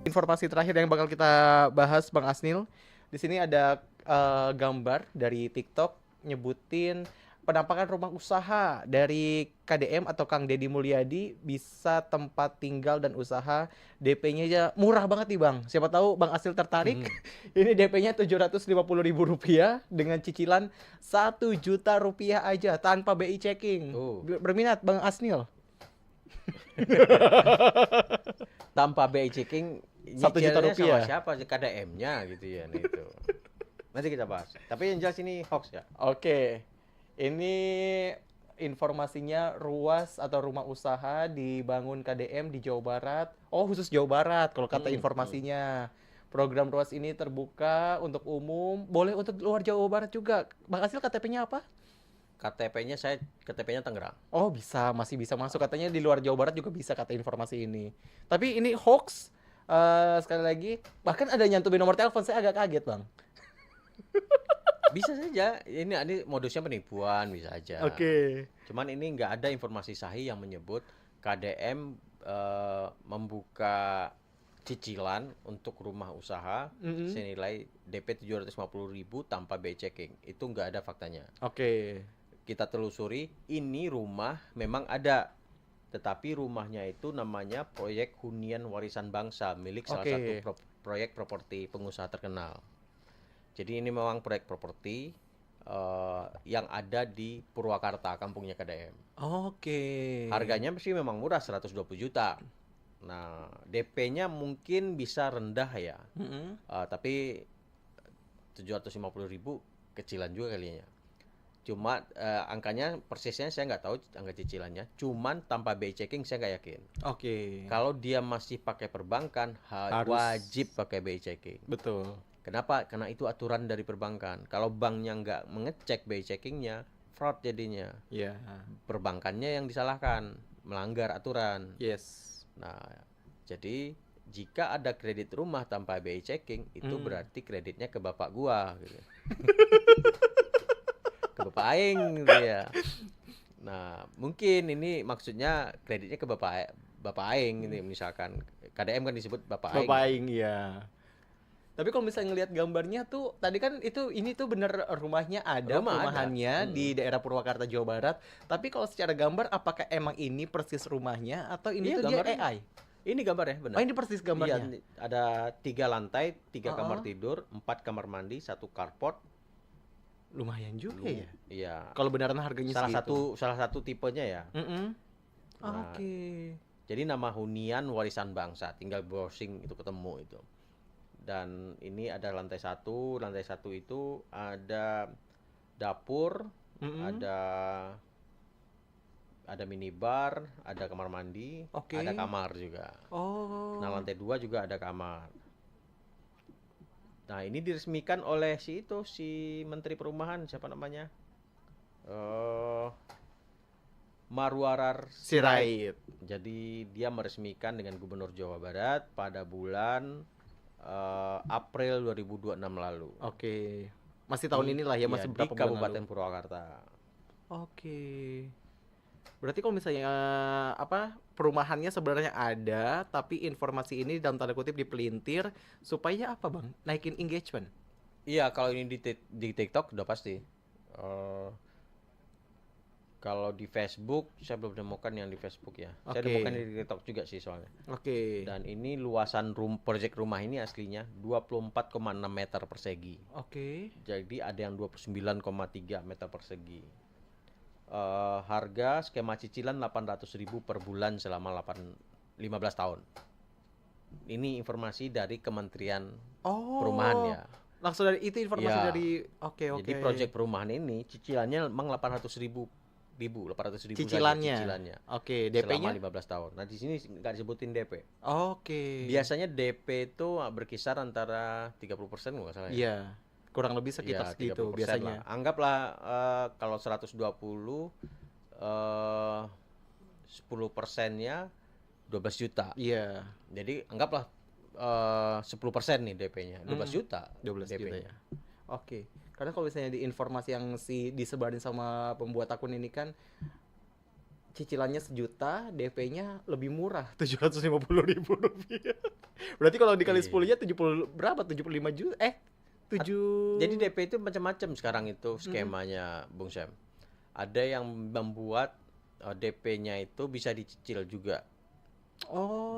Informasi terakhir yang bakal kita bahas Bang Asnil. Di sini ada gambar dari TikTok nyebutin penampakan rumah usaha dari KDM atau Kang Deddy Mulyadi bisa tempat tinggal dan usaha DP-nya aja murah banget nih Bang. Siapa tahu Bang Asnil tertarik. Ini DP-nya Rp750.000 dengan cicilan Rp1 juta aja tanpa BI checking. Oh, Berminat Bang Asnil? tanpa BI checking satu juta nyicilnya sama rupiah. siapa sih KDM-nya gitu ya nih itu. Nanti kita bahas. Tapi yang jelas ini hoax ya. Oke, ini informasinya ruas atau rumah usaha dibangun KDM di Jawa Barat. Oh, khusus Jawa Barat kalau kata Hmm, hmm. informasinya. Program ruas ini terbuka untuk umum, boleh untuk luar Jawa Barat juga. Bang Asil KTP-nya apa? KTP-nya Tangerang. Oh, bisa, masih bisa masuk. Katanya di luar Jawa Barat juga bisa kata informasi ini. Tapi ini hoax. Sekali lagi, bahkan ada nyantumin nomor telepon, saya agak kaget, Bang. Bisa saja. Ini modusnya penipuan bisa aja. Oke. Cuman ini nggak ada informasi sahih yang menyebut KDM membuka cicilan untuk rumah usaha Mm-mm. senilai DP 750.000 tanpa BI checking. Itu nggak ada faktanya. Oke. Kita telusuri, ini rumah memang ada, tetapi rumahnya itu namanya proyek hunian warisan bangsa milik salah satu Oke. proyek properti pengusaha terkenal. Jadi ini memang proyek properti yang ada di Purwakarta, kampungnya KDM. Oke. Harganya sih memang murah, 120 juta. Nah, DP-nya mungkin bisa rendah ya, Mm-mm. tapi 750.000 kecilan juga kalinya. Cuma angkanya persisnya saya nggak tahu angka cicilannya. Cuman tanpa BI checking saya nggak yakin. Oke. Kalau dia masih pakai perbankan, Harus. wajib pakai BI checking. Betul. Kenapa? Karena itu aturan dari perbankan. Kalau banknya nggak mengecek BI checkingnya, fraud jadinya. Ya. Perbankannya yang disalahkan, melanggar aturan. Yes. Nah, jadi jika ada kredit rumah tanpa BI checking, itu Mm. berarti kreditnya ke bapak gua gitu. Ke bapak aing gitu ya. Nah, mungkin ini maksudnya kreditnya ke bapak aing gitu misalkan. KDM kan disebut bapak aing Bapak ya. Aing ya. Tapi kalau misalnya ngelihat gambarnya tuh, tadi kan ini tuh bener rumahnya ada, Rumah ada. perumahannya di Mm-mm. daerah Purwakarta, Jawa Barat. Tapi kalau secara gambar, apakah emang ini persis rumahnya atau ini Iya tuh dia gambarnya. AI? Ini gambar ya Oh, benar. ini persis Iya, gambarnya. ada 3 lantai, 3 kamar Heeh. tidur, 4 kamar mandi, 1 carport. Lumayan juga ya. Iya. Kalau beneran harganya Salah segitu. satu tipenya ya. Mm-mm. Nah, Oke. jadi nama hunian warisan bangsa, tinggal browsing itu ketemu itu. Dan ini ada lantai satu itu ada dapur, Mm-mm. ada minibar, ada kamar mandi, ada Oke. kamar juga. Nah, Oh. lantai 2 juga ada kamar. Nah, ini diresmikan oleh si Menteri Perumahan, siapa namanya? Eh Marwarar Sirait. Sirait. Jadi dia meresmikan dengan Gubernur Jawa Barat pada bulan April 2026 lalu Oke. Masih tahun di inilah ya, masih di beberapa bulan lalu. Kabupaten Purwakarta. Oke. Berarti kalau misalnya perumahannya sebenarnya ada, tapi informasi ini dalam tanda kutip dipelintir supaya apa, Bang? Naikin engagement. Iya, kalau ini di TikTok udah pasti. Eh, Kalau di Facebook saya belum temukan yang di Facebook ya. Saya Oke. temukan di TikTok juga sih soalnya. Oke. Dan ini luasan proyek rumah ini aslinya 24,6 meter persegi. Oke. Jadi ada yang 29,3 meter persegi. Harga skema cicilan 800.000 per bulan selama 15 tahun. Ini informasi dari Kementerian Perumahan Oh. ya. Langsung dari itu informasi Ya. dari oke Jadi oke. proyek perumahan ini cicilannya memang 800.000 saja Cicilannya. cicilannya Oke, selama DP-nya? 15 tahun. Nah, di sini nggak disebutin DP. Oke. Biasanya DP itu berkisar antara 30% nggak salah ya. Iya. Kurang lebih sekitar Ya, segitu 30% biasanya. lah. Anggaplah kalau 120 eh 10%-nya 12 juta. Iya. Jadi anggaplah 10% nih DP-nya. 12 Mm, juta 12 juta DP-nya. ya. Oke. Karena kalau misalnya di informasi yang disebarin sama pembuat akun ini kan cicilannya 1 juta, DP-nya lebih murah, 750.000 rupiah. Berarti kalau dikali Iya. 10-nya 70 berapa? 75 juta? At- 7. Jadi DP itu macam-macam sekarang itu Mm-mm. skemanya, Bung Sam. Ada yang membuat DP-nya itu bisa dicicil juga.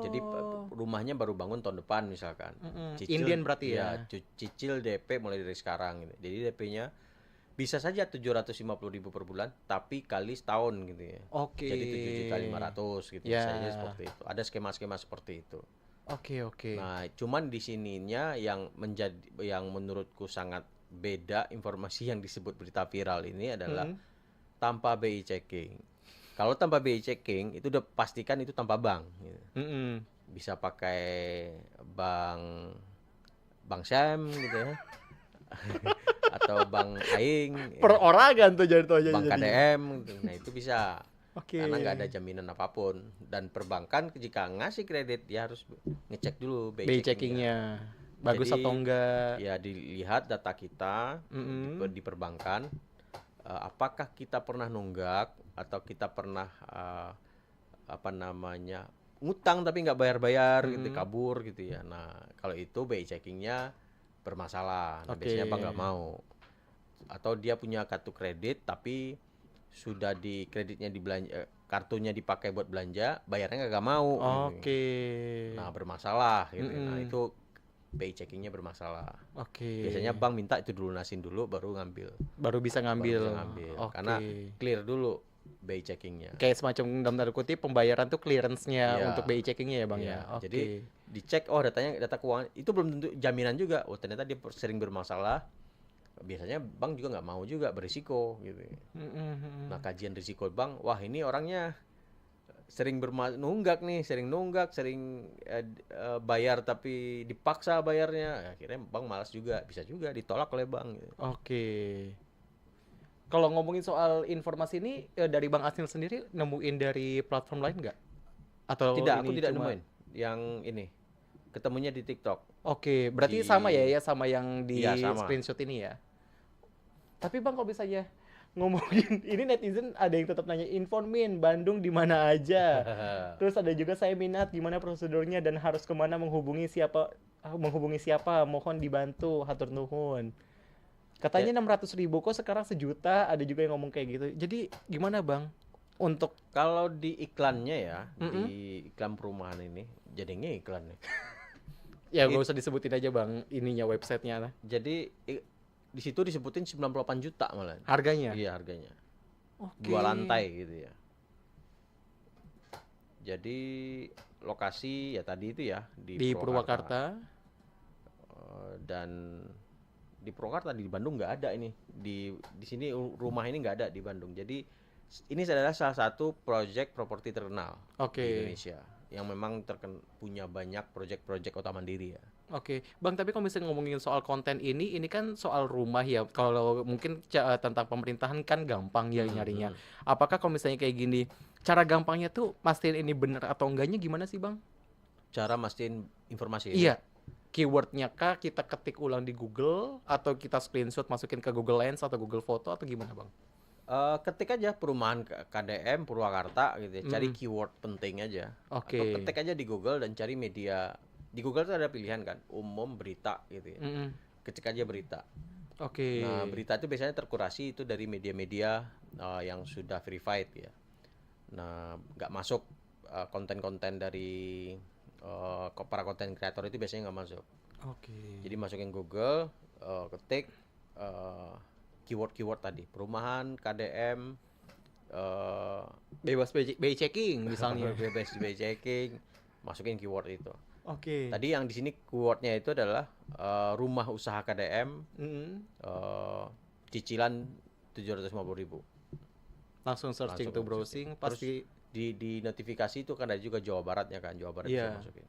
Jadi Oh. rumahnya baru bangun tahun depan misalkan. Indian berarti ya. Cicil DP mulai dari sekarang gitu. Jadi DP-nya bisa saja 750.000 per bulan, tapi kali setahun gitu ya. Oke. Jadi 7.500.000 gitu. Ya. Bisa saja seperti itu. Ada skema-skema seperti itu. Oke. Nah, cuman di sininya yang menurutku sangat beda informasi yang disebut berita viral ini adalah Mm-mm. tanpa BI checking. Kalau tanpa BI checking itu udah pastikan itu tanpa bank gitu. Mm-mm. Bisa pakai bank Sam gitu ya. Atau bank Aing, Perorangan tuh jadi tuh aja bank jadinya. KDM gitu. Nah, itu bisa. Oke. Karena nggak ada jaminan apapun, dan perbankan jika ngasih kredit dia harus ngecek dulu BI BI checkingnya. checkingnya bagus Jadi atau enggak? ya dilihat data kita Mm-mm. di perbankan, apakah kita pernah nunggak atau kita pernah apa namanya ngutang tapi nggak bayar-bayar gitu, Mm-mm. kabur gitu ya. Nah kalau itu BI checkingnya bermasalah. Nah, Oke. biasanya bank nggak mau. Atau dia punya kartu kredit tapi sudah di kreditnya di belanja, kartunya dipakai buat belanja, bayarnya nggak mau gitu. Oke. Nah bermasalah gitu. Nah Mm-mm. itu BI checkingnya bermasalah. Oke. Biasanya bank minta itu dilunasin dulu baru ngambil. Baru bisa Baru ngambil. bisa ngambil. Oke. Karena clear dulu BI checkingnya. Kayak semacam dalam tanda kutip pembayaran tuh clearance-nya Iya. untuk BI checkingnya ya bang Iya. ya. Oke. Jadi dicek, oh data keuangan itu belum tentu jaminan juga. Oh ternyata dia sering bermasalah. Biasanya bank juga nggak mau juga, berisiko gitu. Mm-mm. Nah kajian risiko bank, wah ini orangnya sering nunggak nih, sering bayar tapi dipaksa bayarnya. Akhirnya bank malas juga, bisa juga ditolak oleh bank gitu. Oke. Kalau ngomongin soal informasi ini dari Bang Asnil sendiri nemuin dari platform lain nggak? Atau Tidak, ini aku tidak cuma nemuin yang ini. Ketemunya di TikTok. Oke, berarti Di sama ya sama yang di Iya, sama. screenshot ini ya. Tapi Bang kalau misalnya ngomongin ini netizen ada yang tetap nanya Infonmin Bandung di mana aja. Terus ada juga saya minat gimana prosedurnya dan harus kemana menghubungi siapa mohon dibantu hatur nuhun. Katanya Ya, 600.000 kok sekarang 1 juta, ada juga yang ngomong kayak gitu. Jadi gimana Bang untuk kalau di iklannya ya, Mm-mm. di iklan perumahan ini, jadi iklan nih. ya gak usah disebutin aja Bang ininya websitenya Jadi di situ disebutin 98 juta malah. harganya. Iya harganya. Oke. 2 lantai gitu ya. Jadi lokasi ya tadi itu ya Di Purwakarta. Dan di Purwakarta, di Bandung nggak ada ini. Di sini rumah ini nggak ada di Bandung. Jadi ini adalah salah satu proyek properti terkenal Oke. di Indonesia yang memang punya banyak proyek-proyek kota mandiri ya. Oke, Bang, tapi kalau misalnya ngomongin soal konten ini kan soal rumah ya. Kalau mungkin tentang pemerintahan kan gampang ya nyarinya. Apakah kalau misalnya kayak gini, cara gampangnya tuh mastiin ini bener atau enggaknya gimana sih, Bang? Cara mastiin informasi ini. Iya, keywordnya kah kita ketik ulang di Google atau kita screenshot masukin ke Google Lens atau Google Foto atau gimana, Bang? Ketik aja perumahan KDM Purwakarta gitu ya. Cari keyword penting aja. Oke. Atau ketik aja di Google dan cari media. Di Google tuh ada pilihan kan, umum, berita gitu ya. Mm-mm. Ketik aja berita. Oke. Nah, berita itu biasanya terkurasi itu dari media-media yang sudah verified ya. Nah, nggak masuk konten-konten dari para konten kreator itu biasanya nggak masuk. Oke. Jadi masukin Google, ketik keyword-keyword tadi, perumahan, KDM, Bebas BI checking misalnya. bebas BI checking, masukin keyword itu. Oke. Tadi yang di sini keywordnya itu adalah rumah usaha KDM, Mm-mm. cicilan 750.000. Langsung searching to browsing pasti. Di notifikasi itu kan ada juga Jawa Baratnya kan, Jawa Barat Iya. bisa masukin.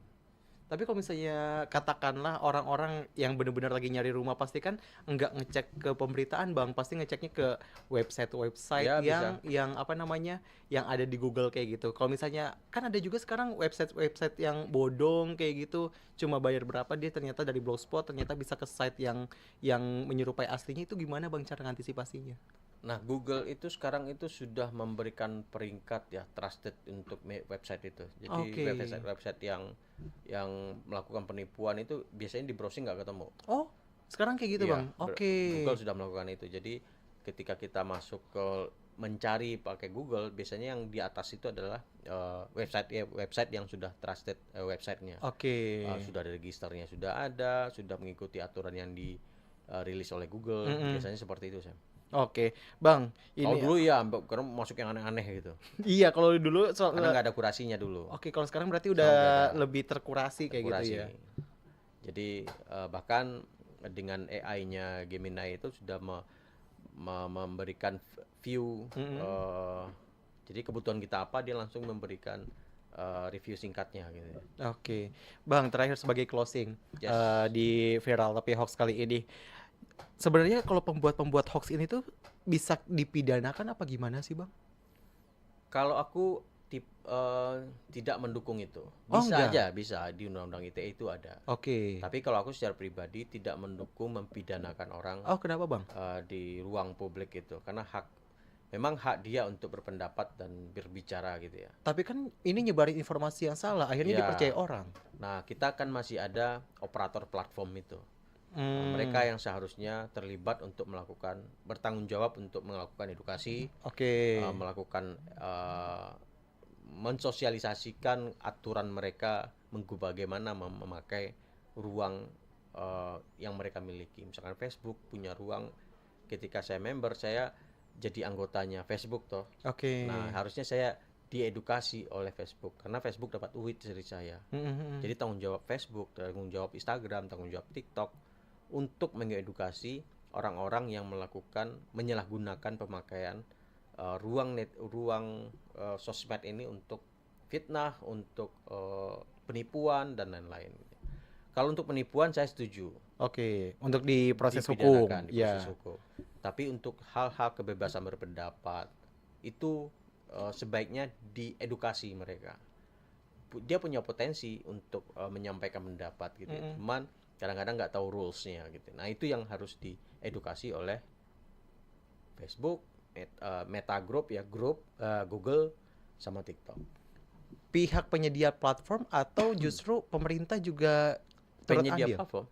Tapi kalau misalnya katakanlah orang-orang yang benar-benar lagi nyari rumah pasti kan nggak ngecek ke pemberitaan Bang, pasti ngeceknya ke website-website Ya, yang apa namanya, yang ada di Google kayak gitu. Kalau misalnya kan ada juga sekarang website-website yang bodong kayak gitu, cuma bayar berapa dia ternyata dari Blogspot ternyata bisa ke site yang menyerupai aslinya, itu gimana Bang cara ngantisipasinya? Nah, Google itu sekarang itu sudah memberikan peringkat ya trusted untuk website itu. Jadi Oke. website-website yang melakukan penipuan itu biasanya di browsing nggak ketemu. Oh, sekarang kayak gitu, Iya, Bang? Oke. Google sudah melakukan itu. Jadi ketika kita masuk ke mencari pakai Google, biasanya yang di atas itu adalah website yang sudah trusted websitenya. Oke. Sudah ada registernya, sudah ada, sudah mengikuti aturan yang dirilis oleh Google. Mm-mm. Biasanya seperti itu, Sam. Oke, Bang. Kalau Ini dulu ya, karena masuk yang aneh-aneh gitu. iya, kalau dulu Karena nggak ada kurasinya dulu. Oke, kalau sekarang berarti Sekarang udah udah ada lebih terkurasi kayak gitu kurasi. ya. Jadi bahkan dengan AI-nya Gemini itu sudah memberikan view. Jadi kebutuhan kita apa, dia langsung memberikan review singkatnya gitu. Oke, Bang, terakhir sebagai closing Yes. di Viral Tapi Hoax kali ini. Sebenarnya kalau pembuat hoax ini tuh bisa dipidanakan apa gimana sih, Bang? Kalau aku tidak mendukung itu. Oh, Bisa enggak. aja, bisa di Undang-Undang ITE itu ada. Oke. Tapi kalau aku secara pribadi tidak mendukung mempidanakan orang Oh, kenapa, Bang? di ruang publik itu, karena memang hak dia untuk berpendapat dan berbicara gitu ya. Tapi kan ini nyebarin informasi yang salah, akhirnya Ya. dipercaya orang. Nah, kita kan masih ada operator platform itu. Hmm, Mereka yang seharusnya terlibat untuk bertanggung jawab untuk melakukan edukasi, Oke. melakukan mensosialisasikan aturan mereka bagaimana memakai ruang yang mereka miliki. Misalkan Facebook punya ruang, ketika saya member, saya jadi anggotanya Facebook toh. Oke. Nah, harusnya saya diedukasi oleh Facebook karena Facebook dapat duit dari saya. Jadi tanggung jawab Facebook, tanggung jawab Instagram, tanggung jawab TikTok untuk mengedukasi orang-orang yang menyalahgunakan pemakaian ruang sosmed ini untuk fitnah, untuk penipuan dan lain-lain. Kalau untuk penipuan saya setuju. Oke, untuk di proses hukum. Dipidanakan, di Ya. proses hukum. Tapi untuk hal-hal kebebasan berpendapat itu sebaiknya diedukasi mereka. Dia punya potensi untuk menyampaikan pendapat gitu. Cuman kadang-kadang nggak tahu rules-nya gitu. Nah, itu yang harus diedukasi oleh Facebook, Meta Group ya, Google sama TikTok. Pihak penyedia platform atau justru pemerintah juga turut Penyedia andil? platform.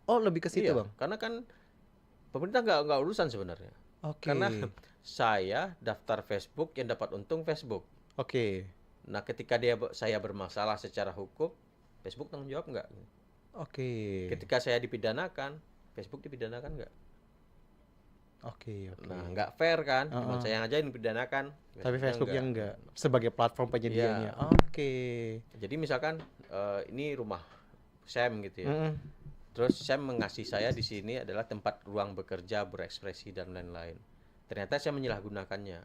Oh, lebih ke situ, Iya, Bang. karena kan pemerintah nggak urusan sebenarnya. Oke. Karena saya daftar Facebook yang dapat untung Facebook. Oke. Nah, ketika saya bermasalah secara hukum, Facebook tanggung jawab nggak? Oke. Ketika saya dipidanakan, Facebook dipidanakan nggak? Oke. Nah, nggak fair kan? Cuma saya aja yang dipidanakan. Tapi Facebooknya enggak sebagai platform penyedianya. Iya. Oke. Jadi misalkan ini rumah Sam gitu ya. Terus Sam mengasih saya di sini adalah tempat ruang bekerja, berekspresi dan lain-lain. Ternyata saya menyalahgunakannya.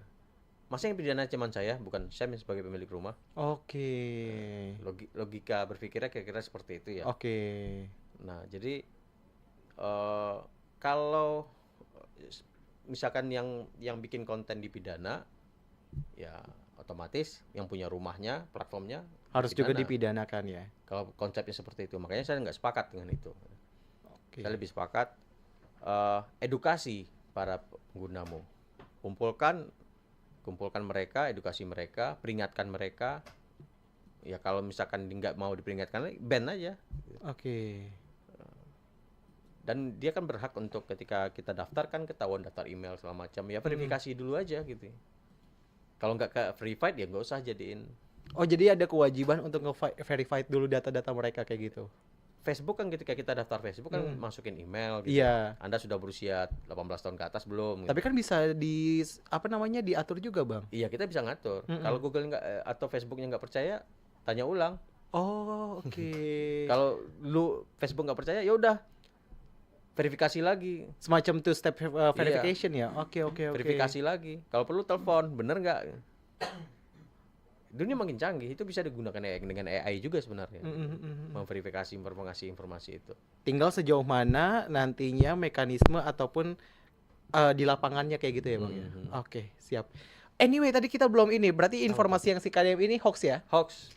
Masa yang pidana cuma saya, bukan Sam sebagai pemilik rumah? Oke. Logika berpikirnya kira-kira seperti itu ya. Oke. Nah, jadi kalau misalkan yang bikin konten dipidana, ya otomatis yang punya rumahnya, platformnya Harus juga dipidanakan ya. Kalau konsepnya seperti itu, makanya saya nggak sepakat dengan itu. Oke. Saya lebih sepakat edukasi para penggunamu. Kumpulkan mereka, edukasi mereka, peringatkan mereka. Ya kalau misalkan nggak mau diperingatkan, ban aja. Oke. Dan dia kan berhak untuk ketika kita daftar kan ketahuan daftar email segala macam. Ya verifikasi dulu aja gitu. Kalau nggak ke verified ya nggak usah jadiin. Oh, jadi ada kewajiban untuk nge-verified dulu data-data mereka kayak gitu. Facebook kan ketika kita daftar Facebook kan masukin email gitu. Iya. Anda sudah berusia 18 tahun ke atas belum? Tapi kan bisa diatur juga, Bang. Iya, kita bisa ngatur. Kalau Google nggak atau Facebooknya nggak percaya, tanya ulang. Oh, oke. Kalau lu Facebook nggak percaya, ya udah verifikasi lagi. Semacam two step verification ya. Oke. Verifikasi lagi. Kalau perlu telepon, bener nggak? Dunia makin canggih, itu bisa digunakan dengan AI juga sebenarnya. Memverifikasi informasi itu. Tinggal sejauh mana nantinya mekanisme ataupun di lapangannya kayak gitu ya, Bang ya. Oke, siap. Anyway, tadi kita belum ini. Berarti informasi yang si KDM ini hoax ya? Hoax.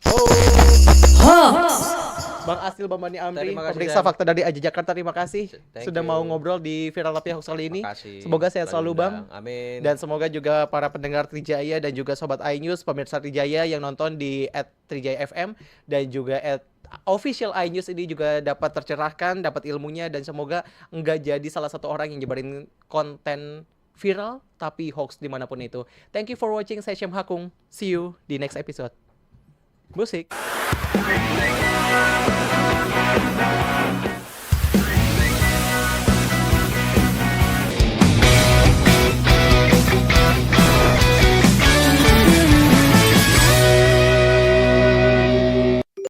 Bang Asnil Bambani Amri, Terima kasih, pemeriksa Dan. fakta dari Aja Jakarta. Terima kasih Thank sudah you. mau ngobrol di Viral Tapi Hoax kali ini. Makasih. Semoga sehat selalu, Bang. Amin. Dan semoga juga para pendengar Trijaya dan juga Sobat iNews, pemirsa Trijaya yang nonton di @trijaya_fm dan juga official iNews ini juga dapat tercerahkan, dapat ilmunya, dan semoga enggak jadi salah satu orang yang nyebarin konten viral tapi hoax dimanapun itu. Thank you for watching. Saya Syam Hakung. See you di next episode. Musik.